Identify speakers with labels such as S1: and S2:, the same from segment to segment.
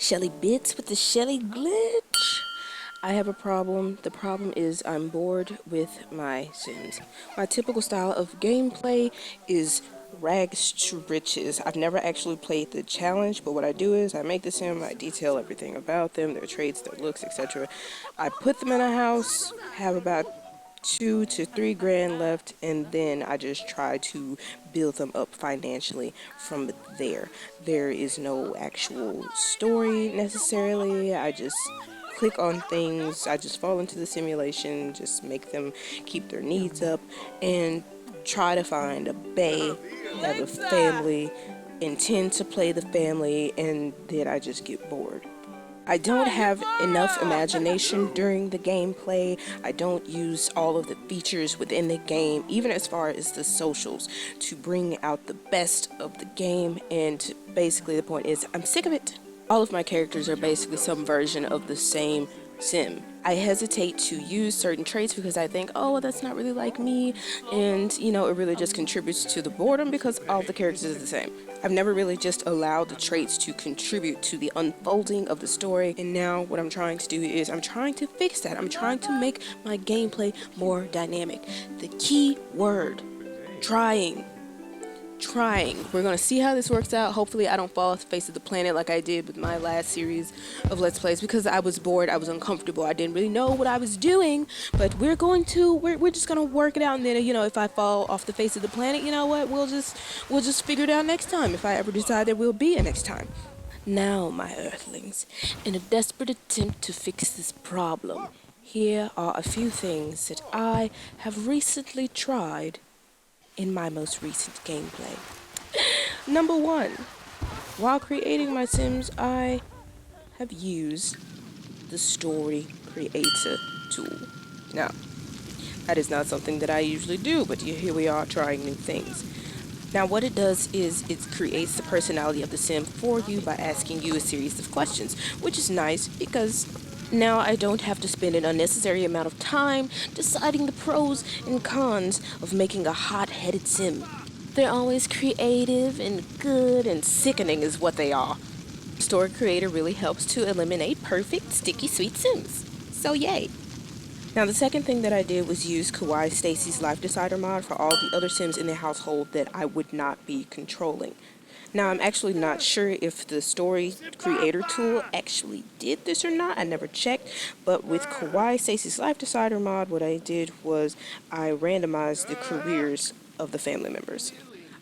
S1: Shelly Bits with the Shelly Glitch. I have a problem. The problem is I'm bored with my Sims. My typical style of gameplay is rags to riches. I've never actually played the challenge, but what I do is I make the Sim, I detail everything about them, their traits, their looks, etc. I put them in a house, have about 2 to 3 grand left, and then I just try to build them up financially from there. There is no actual story necessarily. I just click on things, I just fall into the simulation, just make them keep their needs up, and try to find a bae, have a family, intend to play the family, and then I just get bored. I don't have enough imagination during the gameplay. I don't use all of the features within the game, even as far as the socials, to bring out the best of the game. And basically, the point is, I'm sick of it. All of my characters are basically some version of the same sim. I hesitate to use certain traits because I think, oh, well, that's not really like me, and it really just contributes to the boredom because all the characters are the same. I've never really just allowed the traits to contribute to the unfolding of the story, and now what I'm trying to do is I'm trying to fix that. I'm trying to make my gameplay more dynamic. The key word, trying. We're gonna see how this works out. Hopefully I don't fall off the face of the planet like I did with my last series of Let's Plays because I was bored, I was uncomfortable, I didn't really know what I was doing. But we're just gonna work it out, and then if I fall off the face of the planet, you know what? We'll just figure it out next time if I ever decide there will be a next time. Now, my earthlings, in a desperate attempt to fix this problem, here are a few things that I have recently tried in my most recent gameplay. Number one, while creating my Sims, I have used the Story Creator tool. Now, that is not something that I usually do, but here we are trying new things. Now, what it does is it creates the personality of the Sim for you by asking you a series of questions, which is nice because now I don't have to spend an unnecessary amount of time deciding the pros and cons of making a hot-headed Sim. They're always creative and good and sickening is what they are. Story Creator really helps to eliminate perfect, sticky, sweet Sims. So yay. Now the second thing that I did was use Kawaii Stacy's Life Decider mod for all the other Sims in the household that I would not be controlling. Now, I'm actually not sure if the Story Creator tool actually did this or not. I never checked. But with Kawaii Stacy's Life Decider mod, what I did was I randomized the careers of the family members.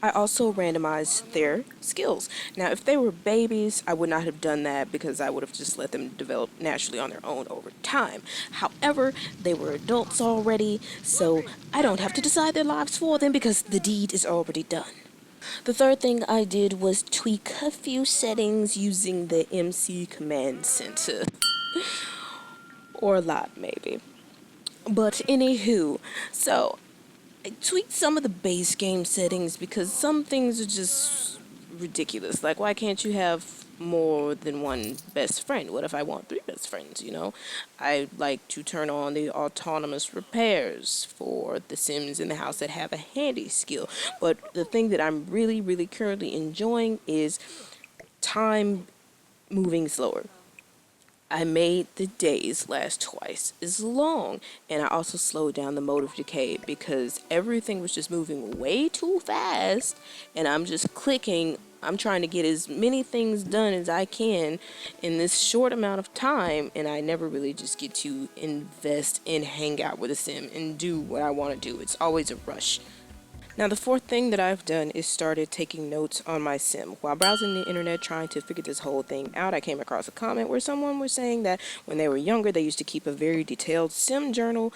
S1: I also randomized their skills. Now, if they were babies, I would not have done that because I would have just let them develop naturally on their own over time. However, they were adults already, so I don't have to decide their lives for them because the deed is already done. The third thing I did was tweak a few settings using the MC Command Center. Or a lot, maybe. But anywho, so I tweaked some of the base game settings because some things are just ridiculous. Like, why can't you have more than one best friend? What if I want three best friends? I like to turn on the autonomous repairs for the Sims in the house that have a handy skill. But the thing that I'm really, really currently enjoying is time moving slower. I made the days last twice as long, and I also slowed down the mode of decay because everything was just moving way too fast, and I'm just clicking. I'm trying to get as many things done as I can in this short amount of time, and I never really just get to invest and hang out with a sim and do what I want to do. It's always a rush. Now, the fourth thing that I've done is started taking notes on my sim. While browsing the internet trying to figure this whole thing out, I came across a comment where someone was saying that when they were younger, they used to keep a very detailed sim journal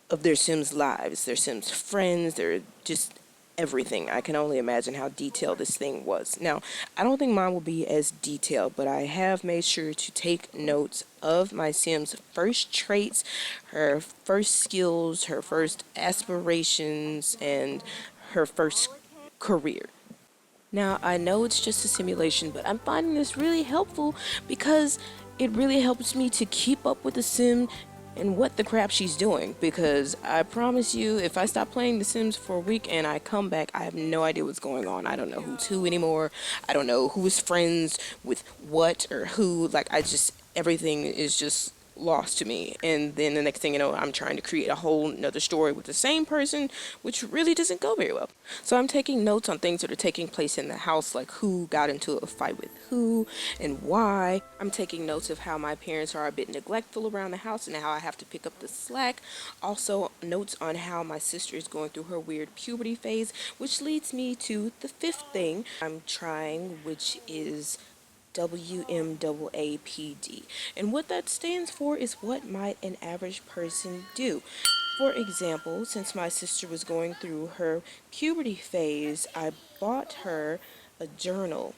S1: of their sims' lives, their sims' friends, their just everything. I can only imagine how detailed this thing was. Now, I don't think mine will be as detailed, but I have made sure to take notes of my Sim's first traits, her first skills, her first aspirations, and her first career. Now, I know it's just a simulation, but I'm finding this really helpful because it really helps me to keep up with the sim and what the crap she's doing, because I promise you, if I stop playing The Sims for a week and I come back, I have no idea what's going on. I don't know who's who anymore. I don't know who is friends with what or who. Like, everything is just lost to me. And then the next thing you know, I'm trying to create a whole nother story with the same person, which really doesn't go very well. So I'm taking notes on things that are taking place in the house, like who got into a fight with who and why. I'm taking notes of how my parents are a bit neglectful around the house and how I have to pick up the slack. Also, notes on how my sister is going through her weird puberty phase, which leads me to the fifth thing I'm trying, which is WMAAPD. And what that stands for is, what might an average person do? For example, since my sister was going through her puberty phase, I bought her a journal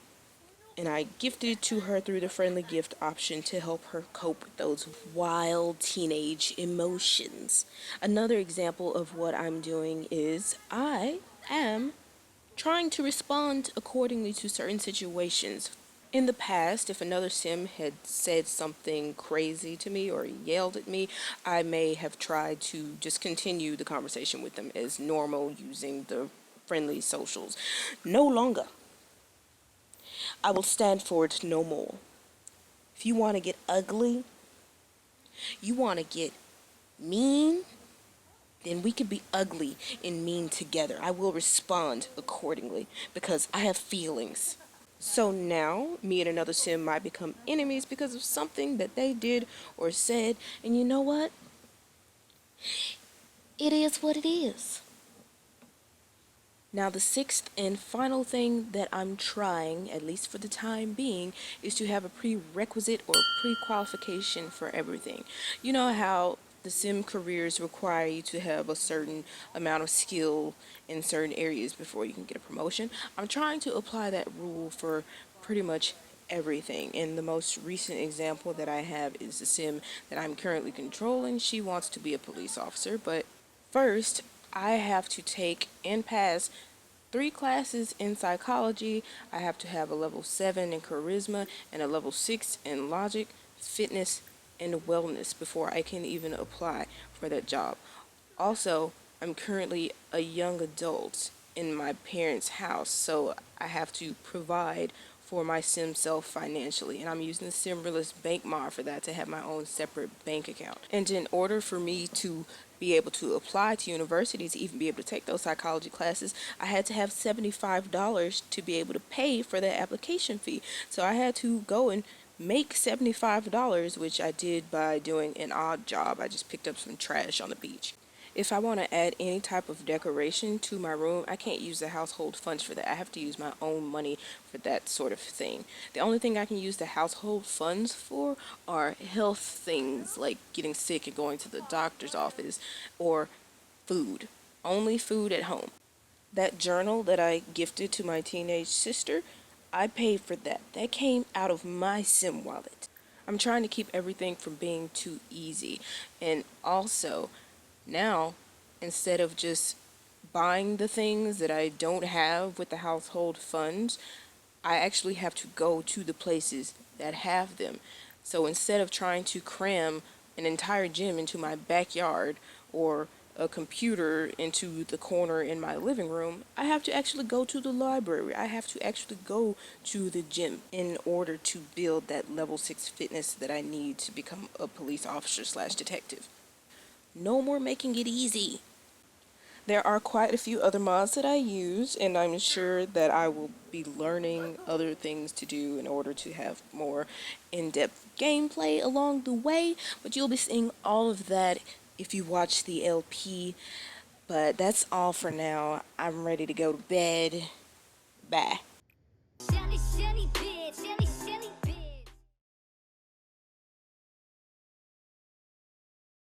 S1: and I gifted it to her through the friendly gift option to help her cope with those wild teenage emotions. Another example of what I'm doing is I am trying to respond accordingly to certain situations. In the past, if another sim had said something crazy to me or yelled at me, I may have tried to just continue the conversation with them as normal using the friendly socials. No longer. I will stand for it no more. If you want to get ugly, you want to get mean, then we can be ugly and mean together. I will respond accordingly because I have feelings. So now, me and another sim might become enemies because of something that they did or said, and you know what? It is what it is. Now, the sixth and final thing that I'm trying, at least for the time being, is to have a prerequisite or pre-qualification for everything. You know how the sim careers require you to have a certain amount of skill in certain areas before you can get a promotion? I'm trying to apply that rule for pretty much everything. And the most recent example that I have is the sim that I'm currently controlling. She wants to be a police officer, but first, I have to take and pass 3 classes in psychology. I have to have a level 7 in charisma and a level 6 in logic, fitness, and wellness before I can even apply for that job. Also, I'm currently a young adult in my parents' house, so I have to provide for my sim self financially, and I'm using the Simreless Bank Mod for that to have my own separate bank account. And in order for me to be able to apply to university to even be able to take those psychology classes, I had to have $75 to be able to pay for that application fee. So I had to go and make $75, which I did by doing an odd job. I just picked up some trash on the beach. If I want to add any type of decoration to my room, I can't use the household funds for that. I have to use my own money for that sort of thing. The only thing I can use the household funds for are health things like getting sick and going to the doctor's office, or food. Only food at home. That journal that I gifted to my teenage sister, I paid for that. That came out of my sim wallet. I'm trying to keep everything from being too easy. And also, now, instead of just buying the things that I don't have with the household funds, I actually have to go to the places that have them. So instead of trying to cram an entire gym into my backyard or a computer into the corner in my living room, I have to actually go to the library. I have to actually go to the gym in order to build that level 6 fitness that I need to become a police officer slash detective. No more making it easy. There are quite a few other mods that I use, and I'm sure that I will be learning other things to do in order to have more in-depth gameplay along the way, but you'll be seeing all of that if you watch the LP. But that's all for now. I'm ready to go to bed. Bye.